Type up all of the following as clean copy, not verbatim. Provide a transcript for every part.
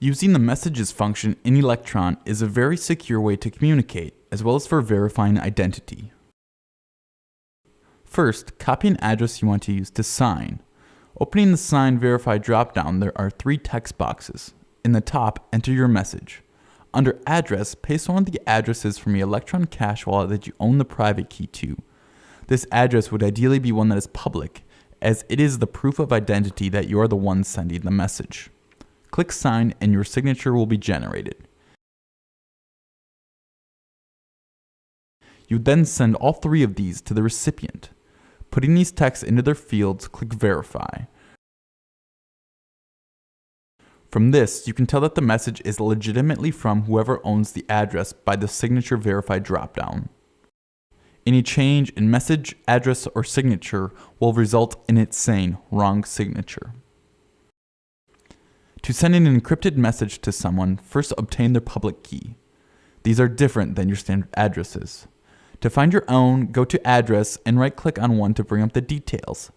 Using the messages function in Electron is a very secure way to communicate, as well as for verifying identity. First, copy an address you want to use to sign. Opening the Sign Verify dropdown, there are 3 text boxes. In the top, enter your message. Under Address, paste one of the addresses from the Electron cache wallet that you own the private key to. This address would ideally be one that is public, as it is the proof of identity that you are the one sending the message. Click Sign and your signature will be generated. You then send all 3 of these to the recipient. Putting these texts into their fields, click Verify. From this, you can tell that the message is legitimately from whoever owns the address by the Signature Verify dropdown. Any change in message, address, or signature will result in it saying wrong signature. To send an encrypted message to someone, first obtain their public key. These are different than your standard addresses. To find your own, go to Address and right-click on one to bring up the details.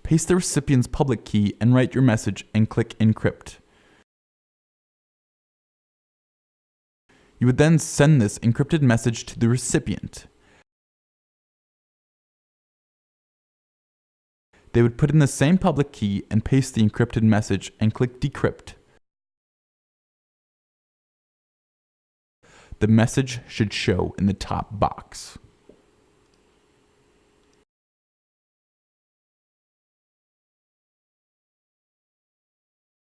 Paste the recipient's public key and write your message and click Encrypt. You would then send this encrypted message to the recipient. They would put in the same public key and paste the encrypted message and click Decrypt. The message should show in the top box.